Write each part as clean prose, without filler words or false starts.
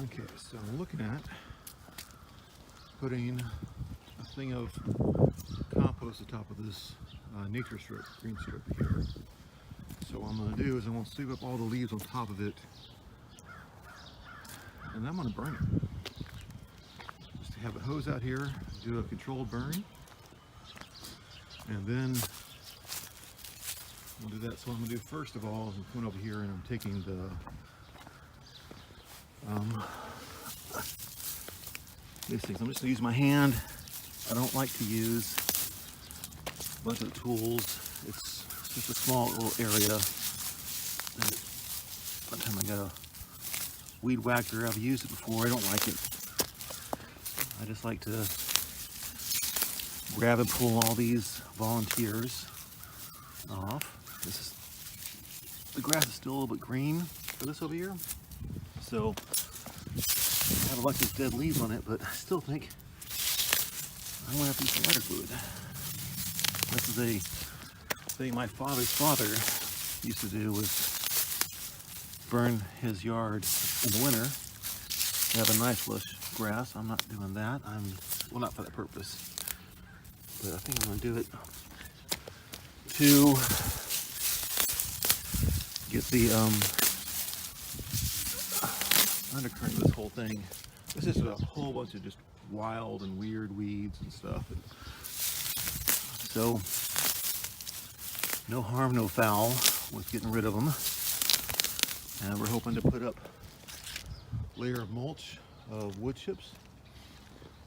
Okay, so I'm looking at putting a thing of compost on top of this nature strip, green strip here. So what I'm going to do is I'm going to sweep up all the leaves on top of it, and I'm going to burn it. Just to have a hose out here, do a controlled burn, and then we'll do that. So what I'm going to do first of all is I'm coming over here and I'm taking the these things. I'm just going to use my hand. I don't like to use a bunch of tools. It's just a small little area. And one time I got a weed whacker. I've used it before. I don't like it. I just like to grab and pull all these volunteers off. The grass is still a little bit green for this over here. So I have a bunch of dead leaves on it, but I still think I want to have to use some lighter fluid. This is a thing my father's father used to do, was burn his yard in the winter to have a nice lush grass. I'm not doing that. Well, not for that purpose, but I think I'm going to do it to get the undercurrent of this whole thing. This is a whole bunch of just wild and weird weeds and stuff. So no harm, no foul with getting rid of them. And we're hoping to put up a layer of mulch of wood chips.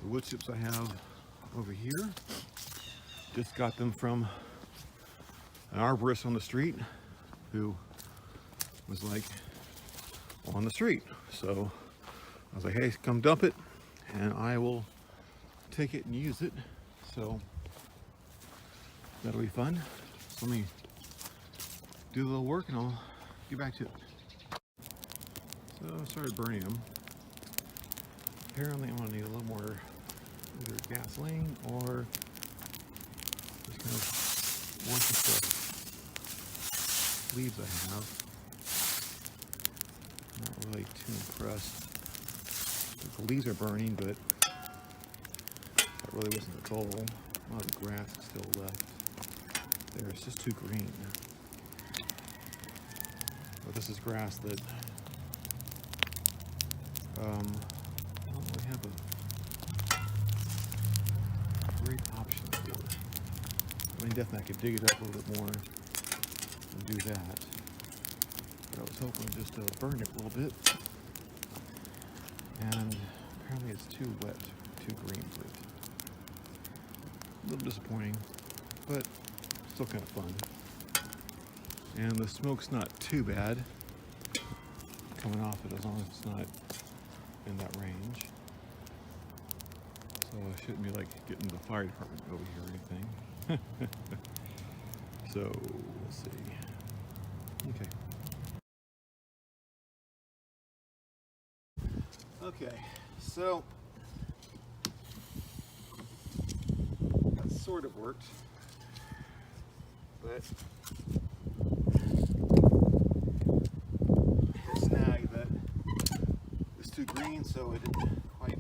The wood chips I have over here, just got them from an arborist on the street who was like on the street. So I was like, hey, come dump it and I will take it and use it. So that'll be fun. So let me do a little work and I'll get back to it. So I started burning them. Apparently I'm gonna need a little more either gasoline or just kind of wash the leaves I have. Not really too impressed. The leaves are burning, but that really wasn't the goal. A lot of the grass is still left there. It's just too green. But this is grass that I don't really have a great option for. I mean, definitely I could dig it up a little bit more and do that. But I was hoping just to burn it a little bit. And apparently it's too wet, too green for it. A little disappointing, but still kind of fun. And the smoke's not too bad coming off it, as long as it's not in that range. So I shouldn't be like getting the fire department over here or anything. So we'll see. Okay. Okay, so that sort of worked, but the snag that is too green, so it didn't quite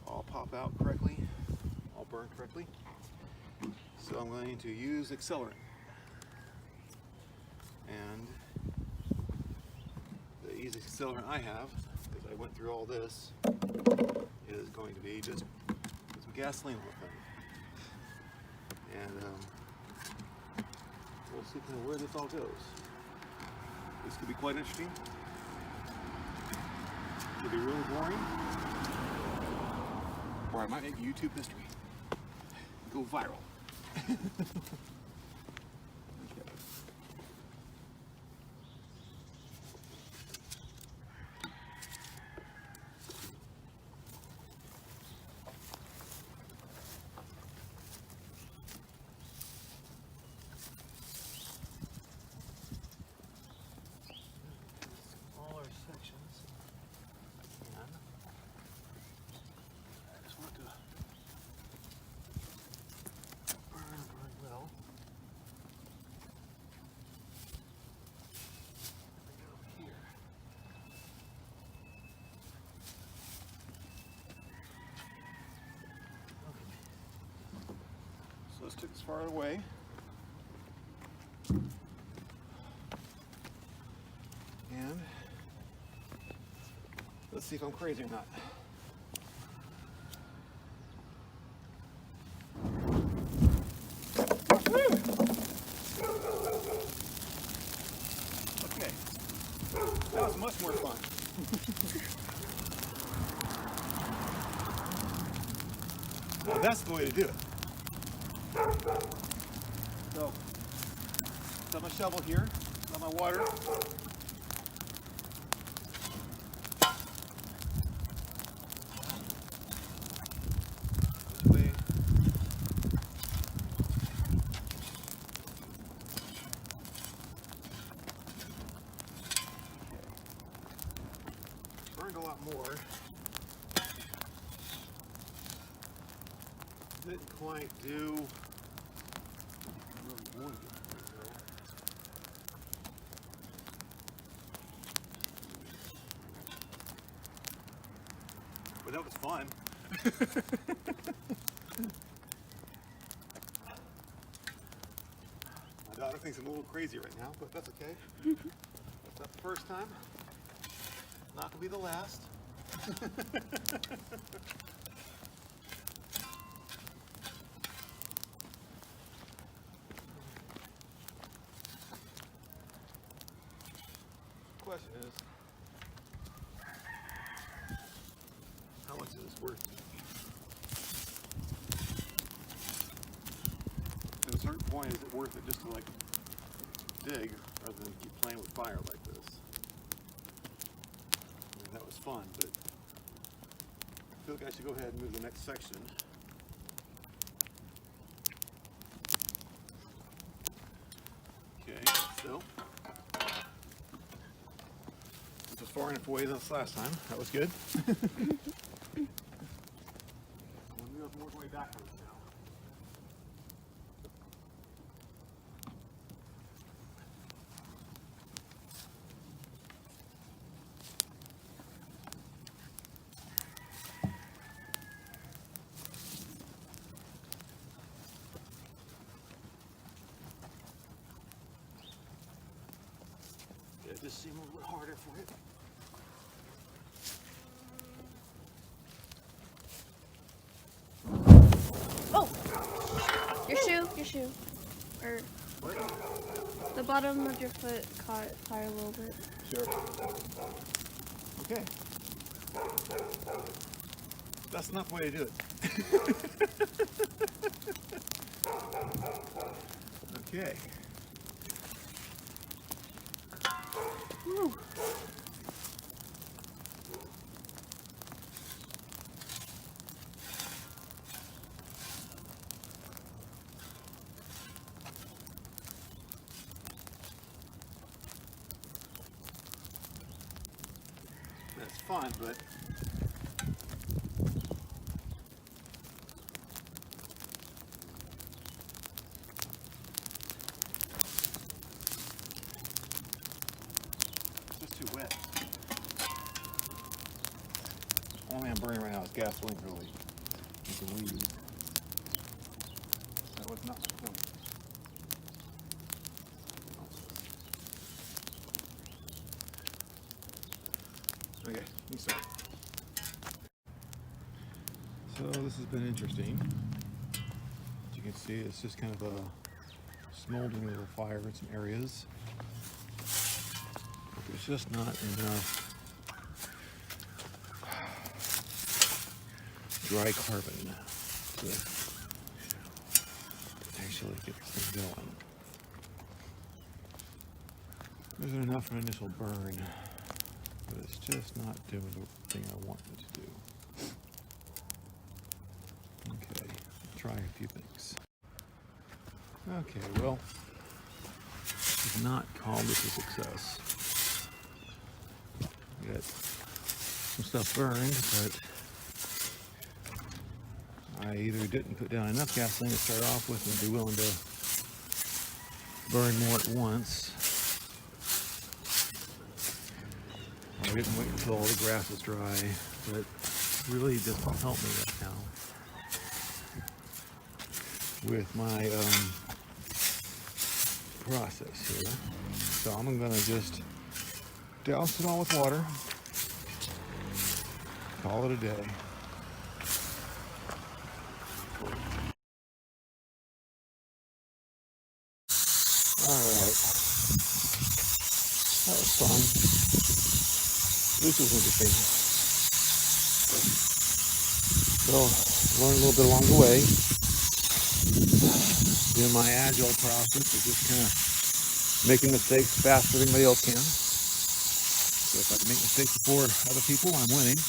all pop out correctly, all burn correctly. So I'm going to use accelerant, and the easiest accelerant I have, because I went through all this, is going to be just some gasoline on the thing. And we'll see kind of where this all goes. This could be quite interesting. It could be really boring. Or I might make YouTube history. Go viral. Okay. Smaller sections. And I just want to burn well. So let's take this far away. And let's see if I'm crazy or not. Okay, that was much more fun. Well, that's the way to do it. So, got my shovel here, got my water. This way. Burned a lot more. Didn't quite do what I really wanted it to do. But that was fun. My daughter thinks I'm a little crazy right now, but that's okay. That's not the first time. Not gonna be the last. Question is, how much is this worth? At a certain point, is it worth it just to like dig rather than keep playing with fire like this? I mean, that was fun, but I feel like I should go ahead and move the next section. Okay, so this was far enough away this last time. That was good. I'm going to work my way backwards now. Yeah, it just seemed a little bit harder for it. Your shoe. Or What? the bottom of your foot caught fire a little bit. Sure. Okay. That's not the way to do it. Okay. Whew. That's fun, but it's just too wet. Only I'm burning right now is gasoline, really. You can leave. That was not my point. Okay, you start. So this has been interesting. As you can see, it's just kind of a smoldering little fire in some areas. But there's just not enough dry carbon to actually get this thing going. There's enough for an initial burn, but it's just not doing the thing I want it to do. Okay, try a few things. Okay, well, I've not called this a success. We got some stuff burned, but I either didn't put down enough gasoline to start off with and be willing to burn more at once. I didn't wait until all the grass was dry, but really doesn't help me right now with my process here. So I'm gonna just douse it all with water. Call it a day. Alright. That was fun. This was interesting. So, learned a little bit along the way. Doing my agile process of just kind of making mistakes faster than anybody else can. So if I can make mistakes before other people, I'm winning.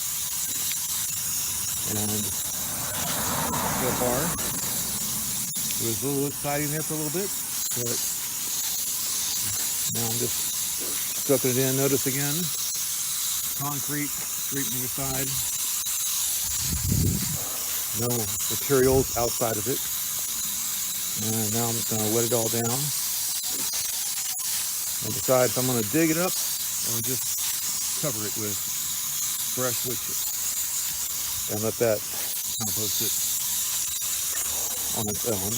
And so far, it was a little exciting there for a little bit, but now I'm just stuffing it in. Notice again, concrete, street on either side. No materials outside of it. And now I'm just going to wet it all down and decide if I'm going to dig it up or just cover it with fresh wood chips and let that compost it on its own.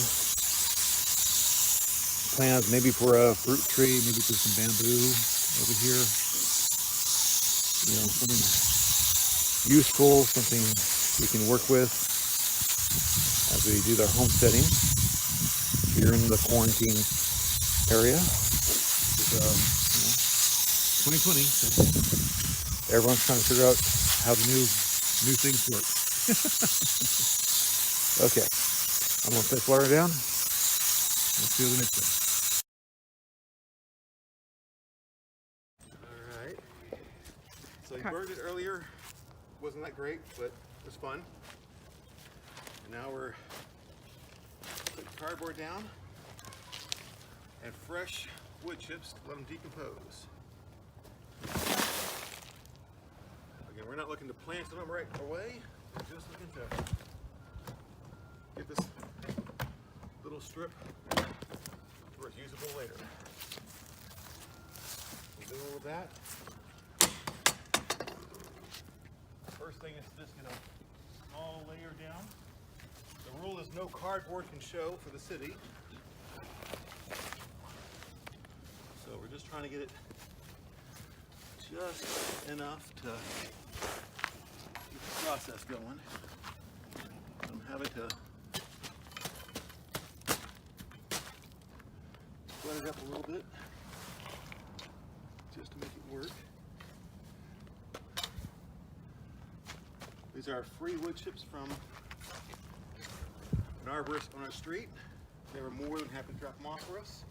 Plans maybe for a fruit tree, maybe for some bamboo over here. You know, something useful, something we can work with as we do their homesteading here in the quarantine area. It's 2020, so everyone's trying to figure out how the new things work. Okay, I'm gonna set water down. Let's do the next one. All right. So you burned it earlier. Wasn't that great, but it was fun. And now we're putting cardboard down and fresh wood chips to let them decompose. Again, we're not looking to plant them right away. We're just looking to get this little strip where it's usable later. We'll do all of that. First thing is just gonna all layer down. The rule is no cardboard can show for the city. So we're just trying to get it just enough to keep the process going. I'm having to spread it up a little bit just to make it work. These are free wood chips from an arborist on our street. They were more than happy to drop them off for us,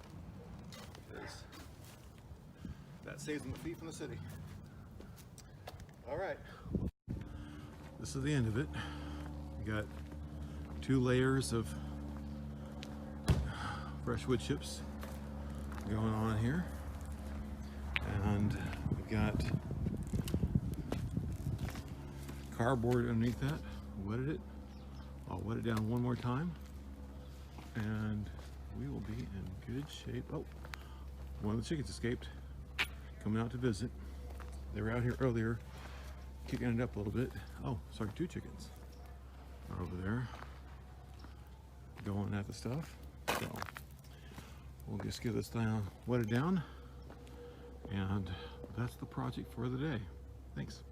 because that saves them a fee from the city. All right. This is the end of it. We got 2 layers of fresh wood chips going on here. And we've got cardboard underneath that. Wetted it. I'll wet it down one more time. And we will be in good shape. Oh, one of the chickens escaped, coming out to visit. They were out here earlier, kicking it up a little bit. Oh, sorry, 2 chickens are over there going at the stuff. So we'll just give this down, wet it down, and that's the project for the day. Thanks.